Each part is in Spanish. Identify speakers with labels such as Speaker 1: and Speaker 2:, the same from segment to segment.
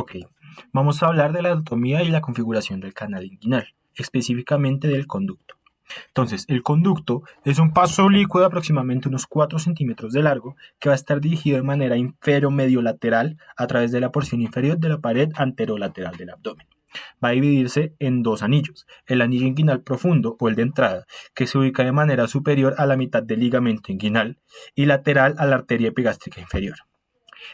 Speaker 1: Ok, vamos a hablar de la anatomía y la configuración del canal inguinal, específicamente del conducto. Entonces, el conducto es un paso oblicuo de aproximadamente unos 4 centímetros de largo que va a estar dirigido de manera infero-medio-lateral a través de la porción inferior de la pared anterolateral del abdomen. Va a dividirse en dos anillos, el anillo inguinal profundo o el de entrada, que se ubica de manera superior a la mitad del ligamento inguinal y lateral a la arteria epigástrica inferior.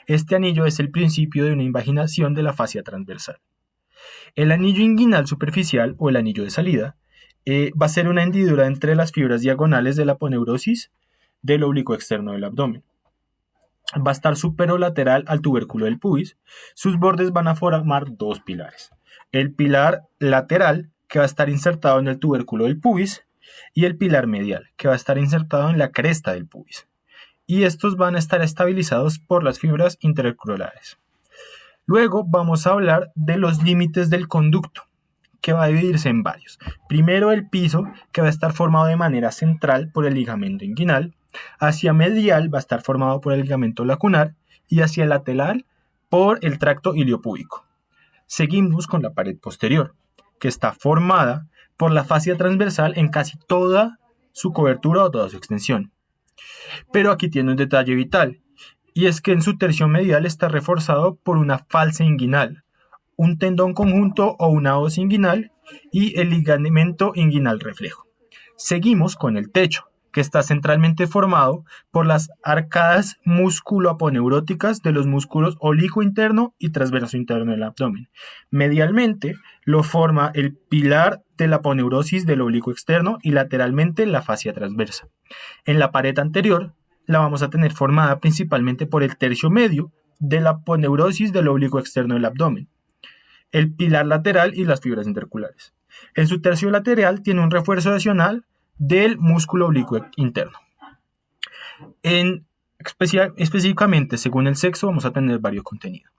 Speaker 1: Este anillo es el principio de una invaginación de la fascia transversal. El anillo inguinal superficial o el anillo de salida va a ser una hendidura entre las fibras diagonales de la aponeurosis del oblicuo externo del abdomen. Va a estar superolateral al tubérculo del pubis. Sus bordes van a formar dos pilares. El pilar lateral, que va a estar insertado en el tubérculo del pubis, y el pilar medial, que va a estar insertado en la cresta del pubis. Y estos van a estar estabilizados por las fibras intercrolares. Luego vamos a hablar de los límites del conducto, que va a dividirse en varios. Primero el piso, que va a estar formado de manera central por el ligamento inguinal, hacia medial va a estar formado por el ligamento lacunar y hacia lateral por el tracto iliopúbico. Seguimos con la pared posterior, que está formada por la fascia transversal en casi toda su cobertura o toda su extensión. Pero aquí tiene un detalle vital, y es que en su tercio medial está reforzado por una falsa inguinal, un tendón conjunto o una hoz inguinal y el ligamento inguinal reflejo. Seguimos con el techo, que está centralmente formado por las arcadas músculo-aponeuróticas de los músculos oblicuo interno y transverso interno del abdomen. Medialmente lo forma el pilar de la aponeurosis del oblicuo externo y lateralmente la fascia transversa. En la pared anterior la vamos a tener formada principalmente por el tercio medio de la aponeurosis del oblicuo externo del abdomen, el pilar lateral y las fibras interculares. En su tercio lateral tiene un refuerzo adicional del músculo oblicuo interno. Específicamente, según el sexo, vamos a tener varios contenidos.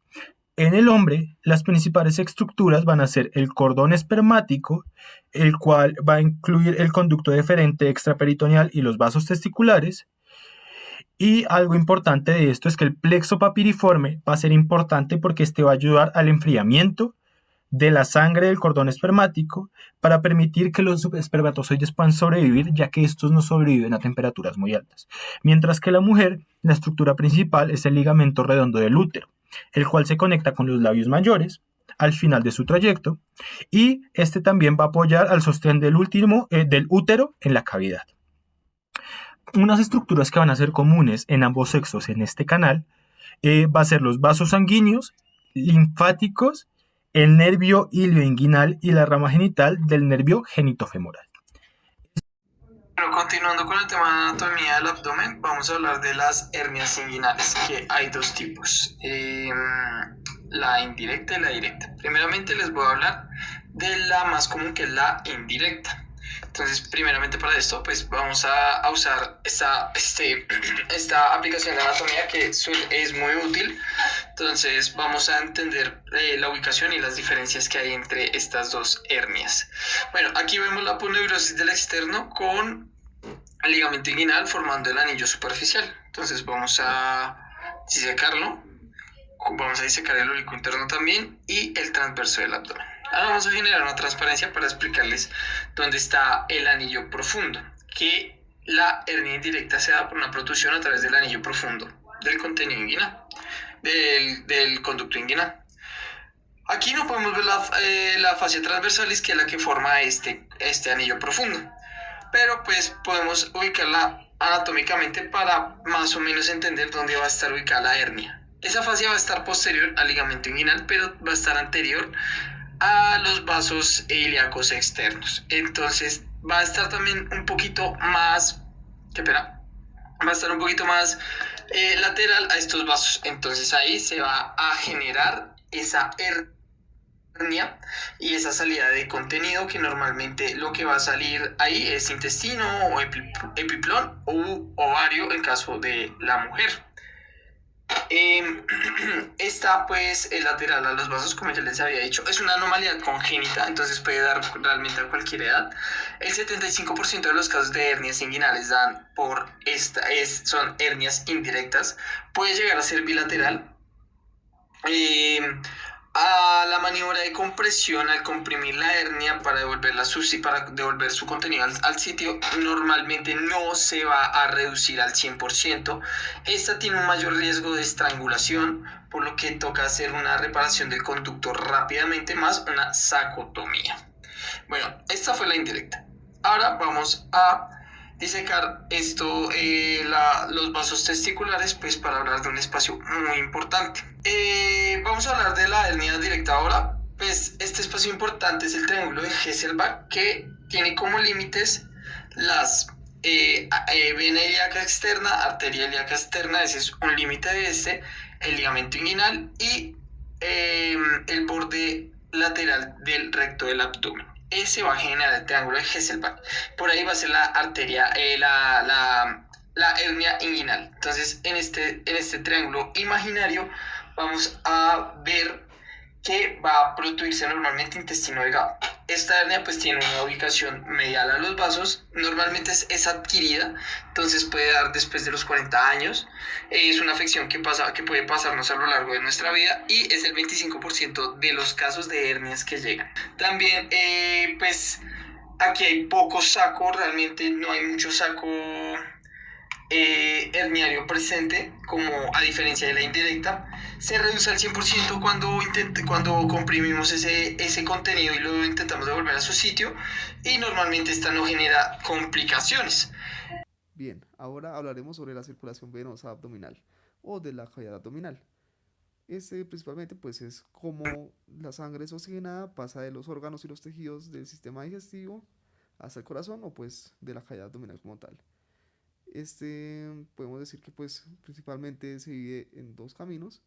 Speaker 1: En el hombre, las principales estructuras van a ser el cordón espermático, el cual va a incluir el conducto deferente extraperitoneal y los vasos testiculares. Y algo importante de esto es que el plexo papiriforme va a ser importante porque este va a ayudar al enfriamiento de la sangre del cordón espermático para permitir que los espermatozoides puedan sobrevivir, ya que estos no sobreviven a temperaturas muy altas. Mientras que la mujer, la estructura principal es el ligamento redondo del útero, el cual se conecta con los labios mayores al final de su trayecto, y este también va a apoyar al sostén del útero en la cavidad. Unas estructuras que van a ser comunes en ambos sexos en este canal va a ser los vasos sanguíneos, linfáticos, el nervio ilioinguinal y la rama genital del nervio genitofemoral.
Speaker 2: Bueno, continuando con el tema de anatomía del abdomen, vamos a hablar de las hernias inguinales, que hay dos tipos, la indirecta y la directa. Primeramente les voy a hablar de la más común, que es la indirecta. Entonces, primeramente para esto, pues vamos a usar esta aplicación de anatomía que es muy útil. Entonces, vamos a entender la ubicación y las diferencias que hay entre estas dos hernias. Bueno, aquí vemos la aponeurosis del externo con el ligamento inguinal formando el anillo superficial. Entonces, vamos a disecarlo. Vamos a disecar el oblicuo interno también y el transverso del abdomen. Ahora vamos a generar una transparencia para explicarles dónde está el anillo profundo, que la hernia indirecta se da por una protrusión a través del anillo profundo del contenido inguinal, del conducto inguinal. Aquí no podemos ver la fascia transversalis, que es la que forma este anillo profundo, pero pues podemos ubicarla anatómicamente para más o menos entender dónde va a estar ubicada la hernia. Esa fascia va a estar posterior al ligamento inguinal, pero va a estar anterior a los vasos ilíacos externos. Entonces va a estar también un poquito más, va a estar un poquito más lateral a estos vasos. Entonces ahí se va a generar esa hernia y esa salida de contenido, que normalmente lo que va a salir ahí es intestino o epiplón o ovario en caso de la mujer. Esta pues es lateral a los vasos, como ya les había dicho. Es una anomalía congénita, entonces puede dar realmente a cualquier edad. El 75% de los casos de hernias inguinales dan por son hernias indirectas. Puede llegar a ser bilateral. a la maniobra de compresión al comprimir la hernia para para devolver su contenido al sitio, normalmente no se va a reducir al 100%. Esta tiene un mayor riesgo de estrangulación, por lo que toca hacer una reparación del conducto rápidamente, más una sacotomía. Bueno, esta fue la indirecta. Ahora vamos a disecar los vasos testiculares, pues para hablar de un espacio muy importante. Vamos a hablar de la hernia directa ahora. Pues este espacio importante es el triángulo de Hesselbach, que tiene como límites las vena ilíaca externa, arteria ilíaca externa, ese es un límite de el ligamento inguinal y el borde lateral del recto del abdomen. Ese va a generar el triángulo de Hesselbach. Por ahí va a ser la arteria, la hernia inguinal. Entonces, en este triángulo imaginario, vamos a ver que va a producirse normalmente intestino delgado. Esta hernia pues tiene una ubicación medial a los vasos, normalmente es adquirida, entonces puede dar después de los 40 años, es una afección que puede pasarnos a lo largo de nuestra vida y es el 25% de los casos de hernias que llegan. También pues aquí hay poco saco, realmente no hay mucho saco herniario presente, como a diferencia de la indirecta. Se reduce al 100% cuando comprimimos ese contenido y lo intentamos devolver a su sitio, y normalmente esta no genera complicaciones.
Speaker 3: Bien, ahora hablaremos sobre la circulación venosa abdominal o de la cavidad abdominal. Este principalmente pues es como la sangre oxigenada pasa de los órganos y los tejidos del sistema digestivo hasta el corazón o pues de la cavidad abdominal como tal. Podemos decir que pues principalmente se divide en dos caminos,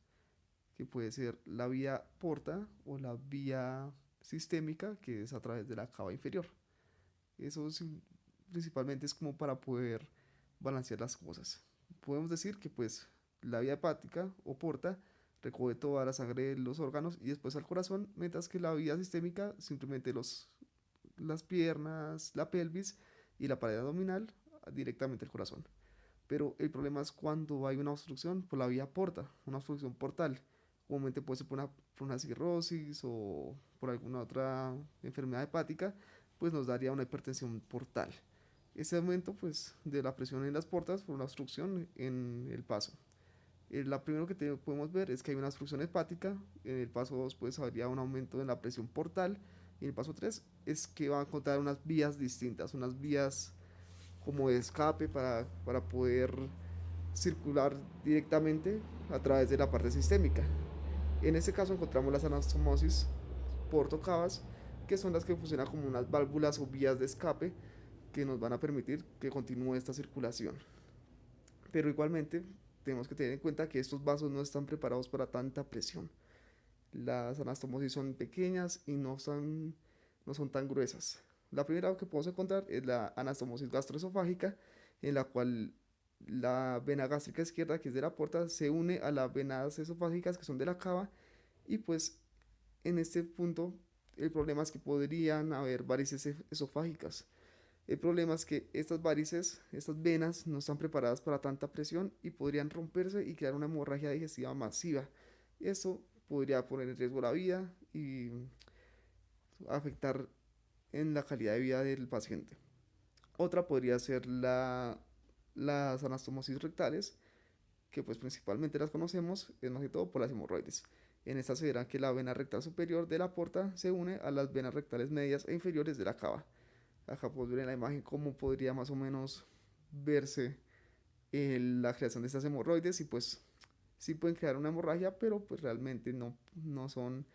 Speaker 3: que puede ser la vía porta o la vía sistémica, que es a través de la cava inferior. Eso principalmente es como para poder balancear las cosas. Podemos decir que pues la vía hepática o porta recoge toda la sangre de los órganos y después al corazón, mientras que la vía sistémica simplemente las piernas, la pelvis y la pared abdominal directamente al corazón. Pero el problema es cuando hay una obstrucción por la vía porta, una obstrucción portal. Comúnmente puede ser por una cirrosis o por alguna otra enfermedad hepática, pues nos daría una hipertensión portal. Ese aumento pues de la presión en las portas por una obstrucción en el paso. La primero que podemos ver es que hay una obstrucción hepática. En el paso 2 pues habría un aumento en la presión portal. Y en el paso 3 es que va a encontrar unas vías distintas, unas vías como de escape para poder circular directamente a través de la parte sistémica. En este caso encontramos las anastomosis portocavas, que son las que funcionan como unas válvulas o vías de escape que nos van a permitir que continúe esta circulación. Pero igualmente tenemos que tener en cuenta que estos vasos no están preparados para tanta presión. Las anastomosis son pequeñas y no son tan gruesas. La primera que podemos encontrar es la anastomosis gastroesofágica, en la cual la vena gástrica izquierda, que es de la porta, se une a las venas esofágicas, que son de la cava, y pues en este punto el problema es que podrían haber varices esofágicas. El problema es que estas varices, estas venas, no están preparadas para tanta presión y podrían romperse y crear una hemorragia digestiva masiva. Esto podría poner en riesgo la vida y afectar en la calidad de vida del paciente. Otra podría ser las anastomosis rectales, que pues principalmente las conocemos, es más que todo por las hemorroides. En esta se verá que la vena rectal superior de la porta se une a las venas rectales medias e inferiores de la cava. Acá podemos ver en la imagen cómo podría más o menos verse la creación de estas hemorroides y pues sí pueden crear una hemorragia, pero pues realmente no son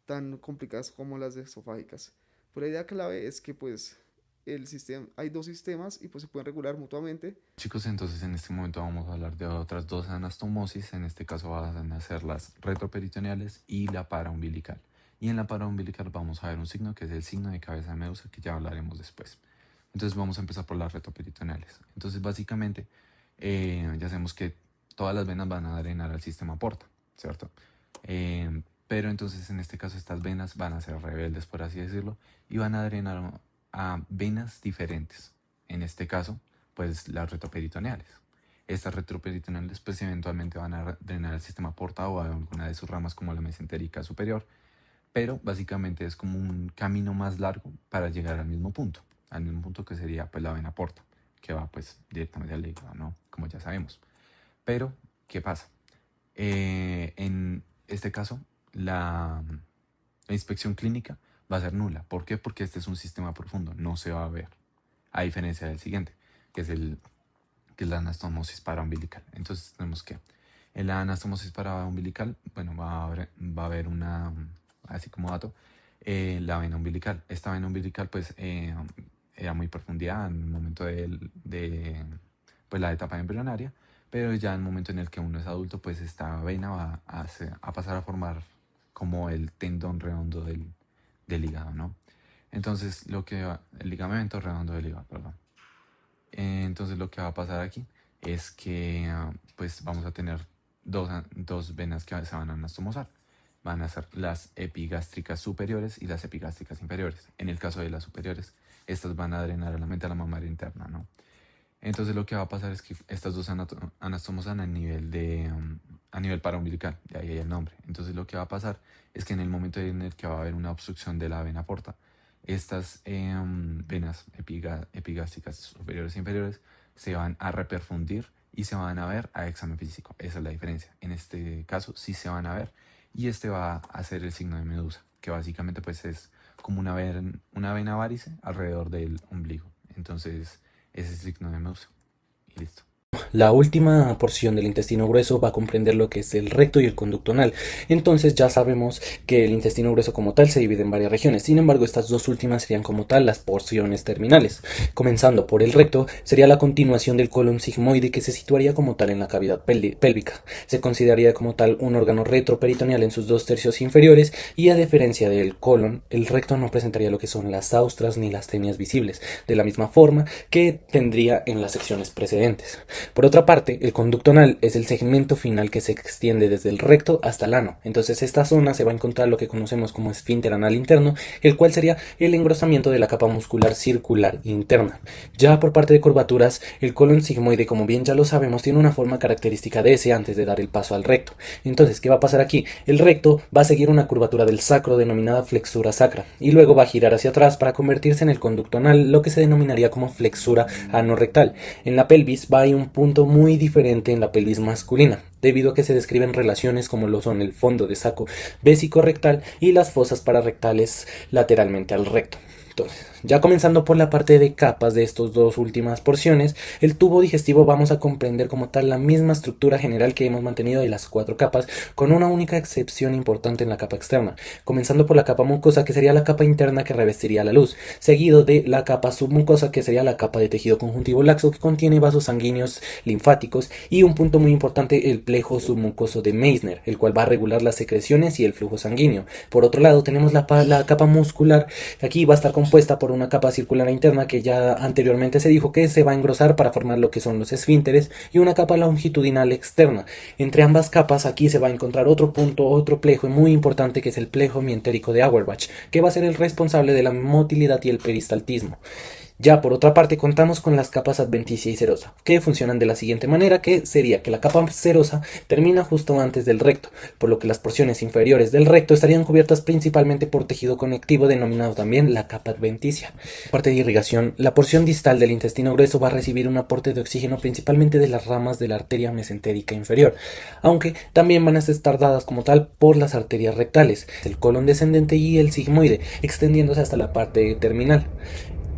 Speaker 3: tan complicadas como las esofágicas. Pero la idea clave es que pues hay dos sistemas y pues se pueden regular mutuamente.
Speaker 4: Chicos, entonces en este momento vamos a hablar de otras dos anastomosis. En este caso van a ser las retroperitoneales y la paraumbilical. Y en la paraumbilical vamos a ver un signo que es el signo de cabeza de medusa, que ya hablaremos después. Entonces vamos a empezar por las retroperitoneales. Entonces básicamente ya sabemos que todas las venas van a drenar al sistema porta, ¿cierto? Pero entonces en este caso estas venas van a ser rebeldes, por así decirlo, y van a drenar a venas diferentes. En este caso, pues las retroperitoneales. Estas retroperitoneales pues eventualmente van a drenar al sistema porta o a alguna de sus ramas como la mesentérica superior, pero básicamente es como un camino más largo para llegar al mismo punto que sería pues la vena porta, que va pues directamente al hígado, ¿no? Como ya sabemos. Pero, ¿qué pasa? En este caso, la inspección clínica va a ser nula. ¿Por qué? Porque este es un sistema profundo, no se va a ver, a diferencia del siguiente, que es la anastomosis paraumbilical. Entonces tenemos que, en la anastomosis paraumbilical, bueno, va a haber una, así como dato, la vena umbilical. Esta vena umbilical pues era muy profundidad en el momento de pues, la etapa embrionaria, pero ya en el momento en el que uno es adulto, pues esta vena va a pasar a formar como el tendón redondo del hígado, ¿no? Entonces, el ligamento redondo del hígado, perdón. Entonces, lo que va a pasar aquí es que pues vamos a tener dos venas que se van a anastomosar. Van a ser las epigástricas superiores y las epigástricas inferiores. En el caso de las superiores, estas van a drenar a la mamaria interna, ¿no? Entonces lo que va a pasar es que estas dos anastomosan a nivel paraumbilical, de ahí el nombre. Entonces lo que va a pasar es que en el momento en el que va a haber una obstrucción de la vena porta, estas venas epigástricas superiores e inferiores se van a reperfundir y se van a ver a examen físico. Esa es la diferencia. En este caso sí se van a ver y este va a ser el signo de Medusa, que básicamente pues es como una vena varice alrededor del ombligo. Entonces ese es el signo de Medusa y listo.
Speaker 5: La última porción del intestino grueso va a comprender lo que es el recto y el conducto anal. Entonces ya sabemos que el intestino grueso como tal se divide en varias regiones. Sin embargo, estas dos últimas serían como tal las porciones terminales. Comenzando por el recto, sería la continuación del colon sigmoide que se situaría como tal en la cavidad pélvica. Se consideraría como tal un órgano retroperitoneal en sus 2/3 inferiores y a diferencia del colon, el recto no presentaría lo que son las austras ni las tenias visibles, de la misma forma que tendría en las secciones precedentes. Por otra parte, el conducto anal es el segmento final que se extiende desde el recto hasta el ano. Entonces, esta zona se va a encontrar lo que conocemos como esfínter anal interno, el cual sería el engrosamiento de la capa muscular circular interna. Ya por parte de curvaturas, el colon sigmoide, como bien ya lo sabemos, tiene una forma característica de S antes de dar el paso al recto. Entonces, ¿qué va a pasar aquí? El recto va a seguir una curvatura del sacro denominada flexura sacra y luego va a girar hacia atrás para convertirse en el conducto anal, lo que se denominaría como flexura anorrectal. En la pelvis va a ir un punto muy diferente en la pelvis masculina, debido a que se describen relaciones como lo son el fondo de saco vésico-rectal y las fosas pararectales lateralmente al recto. Entonces, ya comenzando por la parte de capas de estas dos últimas porciones, el tubo digestivo vamos a comprender como tal la misma estructura general que hemos mantenido de las 4 capas, con una única excepción importante en la capa externa, comenzando por la capa mucosa, que sería la capa interna que revestiría la luz, seguido de la capa submucosa, que sería la capa de tejido conjuntivo laxo, que contiene vasos sanguíneos linfáticos, y un punto muy importante, el plejo submucoso de Meissner, el cual va a regular las secreciones y el flujo sanguíneo. Por otro lado, tenemos la capa muscular, que aquí va a estar compuesta por una capa circular interna que ya anteriormente se dijo que se va a engrosar para formar lo que son los esfínteres, y una capa longitudinal externa. Entre ambas capas aquí se va a encontrar otro punto, otro plejo muy importante, que es el plejo mientérico de Auerbach, que va a ser el responsable de la motilidad y el peristaltismo. Ya por otra parte contamos con las capas adventicia y serosa, que funcionan de la siguiente manera, que sería que la capa serosa termina justo antes del recto, por lo que las porciones inferiores del recto estarían cubiertas principalmente por tejido conectivo denominado también la capa adventicia. Parte de irrigación, la porción distal del intestino grueso va a recibir un aporte de oxígeno principalmente de las ramas de la arteria mesentérica inferior, aunque también van a estar dadas como tal por las arterias rectales, el colon descendente y el sigmoide, extendiéndose hasta la parte terminal.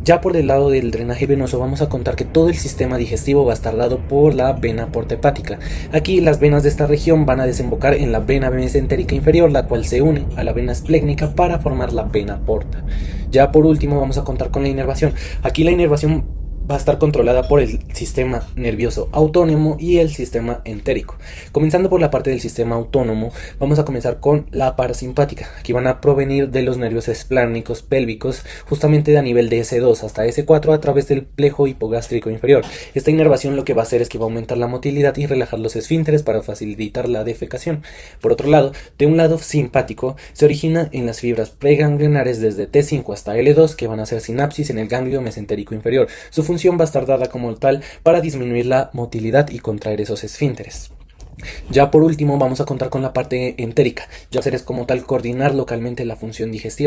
Speaker 5: Ya por el lado del drenaje venoso vamos a contar que todo el sistema digestivo va a estar dado por la vena porta hepática. Aquí las venas de esta región van a desembocar en la vena mesentérica inferior, la cual se une a la vena esplécnica para formar la vena porta. Ya por último vamos a contar con la inervación. Aquí la inervación va a estar controlada por el sistema nervioso autónomo y el sistema entérico. Comenzando por la parte del sistema autónomo, vamos a comenzar con la parasimpática. Aquí van a provenir de los nervios esplánicos pélvicos, justamente de a nivel de S2 hasta S4 a través del plejo hipogástrico inferior. Esta inervación lo que va a hacer es que va a aumentar la motilidad y relajar los esfínteres para facilitar la defecación. Por otro lado, de un lado simpático, se origina en las fibras preganglionares desde T5 hasta L2, que van a hacer sinapsis en el ganglio mesentérico inferior. Su función va a estar dada como tal para disminuir la motilidad y contraer esos esfínteres. Ya por último vamos a contar con la parte entérica. Ya hacer es como tal coordinar localmente la función digestiva